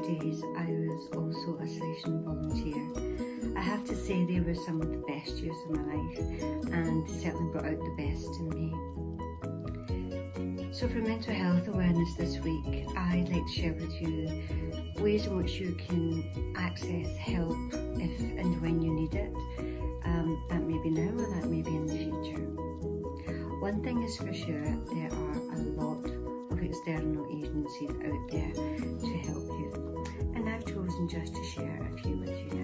days I was also a selection volunteer. I have to say they were some of the best years of my life, and certainly brought out the best in me. So for Mental Health Awareness this week, I'd like to share with you ways in which you can access help if and when you need it. That may be now or that may be in the future. One thing is for sure, there are a lot of external agencies out there to help you, and I've chosen just to share a few with you now.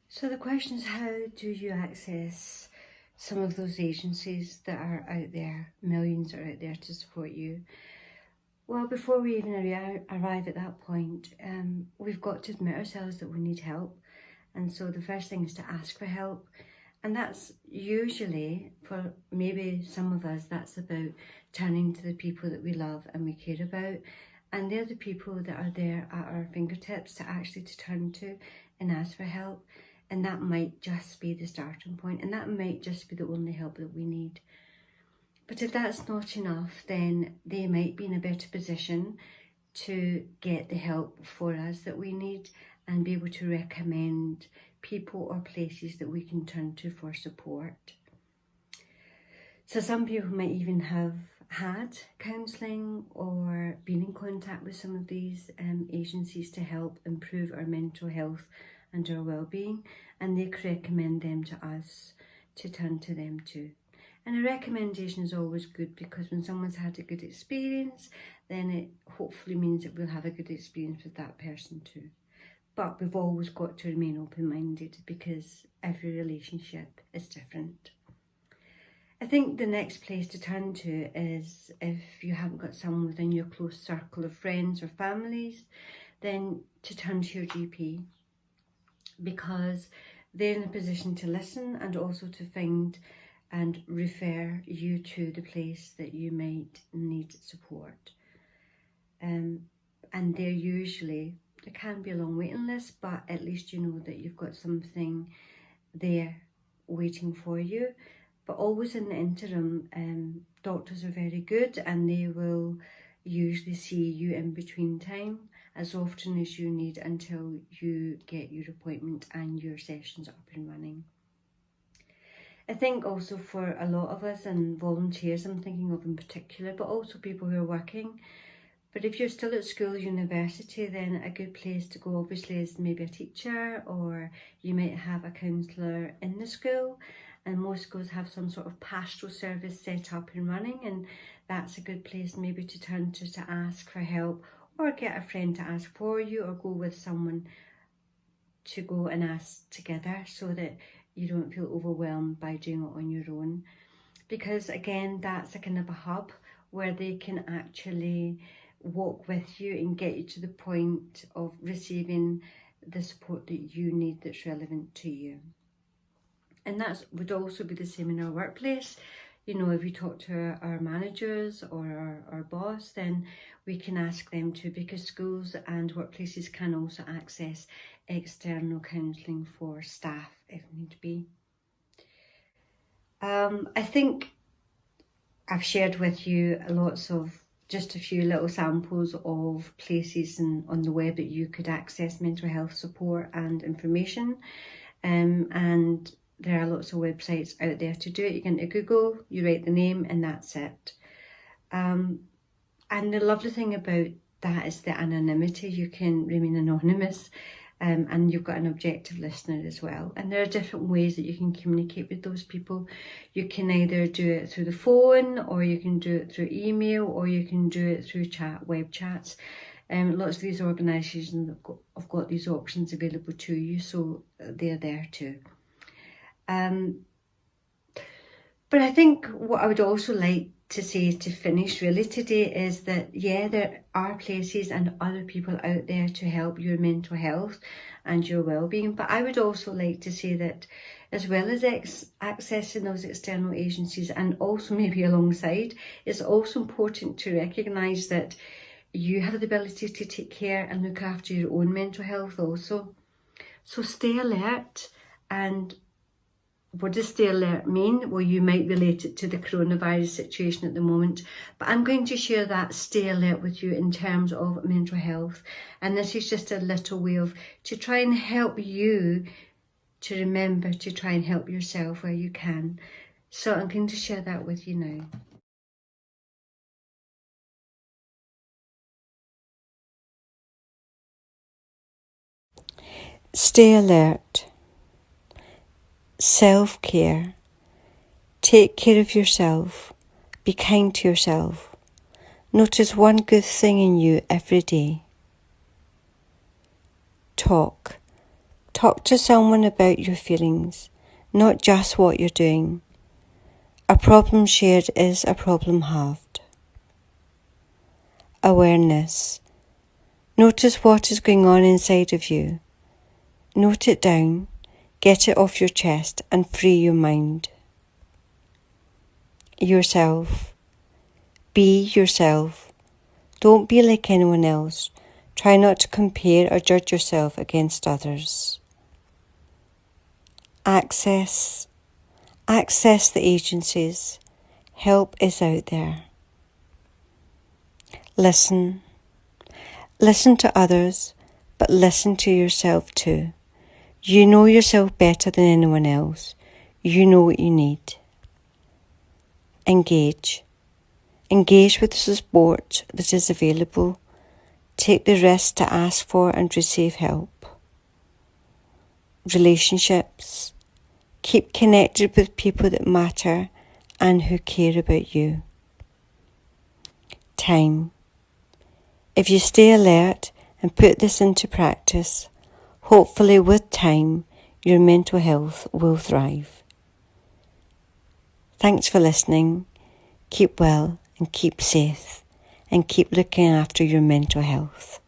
So the question is, how do you access some of those agencies that are out there? Millions are out there to support you. Well, before we even arrive at that point, we've got to admit ourselves that we need help. And so the first thing is to ask for help. And that's usually, for maybe some of us, that's about turning to the people that we love and we care about. And they're the people that are there at our fingertips to actually to turn to and ask for help. And that might just be the starting point, and that might just be the only help that we need. But if that's not enough, then they might be in a better position to get the help for us that we need and be able to recommend people or places that we can turn to for support. So some people might even have had counselling or been in contact with some of these agencies to help improve our mental health and our well-being, and they could recommend them to us to turn to them too. And a recommendation is always good, because when someone's had a good experience, then it hopefully means that we'll have a good experience with that person too. But we've always got to remain open-minded, because every relationship is different. I think the next place to turn to is, if you haven't got someone within your close circle of friends or families, then to turn to your GP, because they're in a position to listen and also to find and refer you to the place that you might need support. And they're usually, there can be a long waiting list, but at least you know that you've got something there waiting for you. But always in the interim, doctors are very good, and they will usually see you in between time as often as you need until you get your appointment and your sessions up and running. I think also for a lot of us, and volunteers I'm thinking of in particular, but also people who are working, but if you're still at school, university, then a good place to go obviously is maybe a teacher, or you might have a counsellor in the school. And most schools have some sort of pastoral service set up and running, and that's a good place maybe to turn to ask for help, or get a friend to ask for you, or go with someone to go and ask together, so that you don't feel overwhelmed by doing it on your own. Because again, that's a kind of a hub where they can actually walk with you and get you to the point of receiving the support that you need that's relevant to you. And that would also be the same in our workplace. You know, if we talk to our managers or our boss, then we can ask them to, because schools and workplaces can also access external counselling for staff if need be. I think I've shared with you just a few little samples of places on the web that you could access mental health support and information. And there are lots of websites out there to do it. You go into Google, you write the name, and that's it. And the lovely thing about that is the anonymity. You can remain anonymous, and you've got an objective listener as well. And there are different ways that you can communicate with those people. You can either do it through the phone, or you can do it through email, or you can do it through web chats. Lots of these organisations have got these options available to you, so they're there too. But I think what I would also like to say to finish really today is that, yeah, there are places and other people out there to help your mental health and your well-being. But I would also like to say that, as well as accessing those external agencies, and also maybe alongside, it's also important to recognise that you have the ability to take care and look after your own mental health also. So stay alert. And what does stay alert mean? Well, you might relate it to the coronavirus situation at the moment, but I'm going to share that stay alert with you in terms of mental health. And this is just a little way to try and help you to remember to try and help yourself where you can. So I'm going to share that with you now. Stay alert. Self-care. Take care of yourself. Be kind to yourself. Notice one good thing in you every day. Talk. Talk to someone about your feelings, not just what you're doing. A problem shared is a problem halved. Awareness. Notice what is going on inside of you. Note it down, get it off your chest, and free your mind. Yourself. Be yourself. Don't be like anyone else. Try not to compare or judge yourself against others. Access. Access the agencies. Help is out there. Listen. Listen to others, but listen to yourself too. You know yourself better than anyone else. You know what you need. Engage. Engage with the support that is available. Take the risk to ask for and receive help. Relationships. Keep connected with people that matter and who care about you. Time. If you stay alert and put this into practice, hopefully with time, your mental health will thrive. Thanks for listening. Keep well and keep safe, and keep looking after your mental health.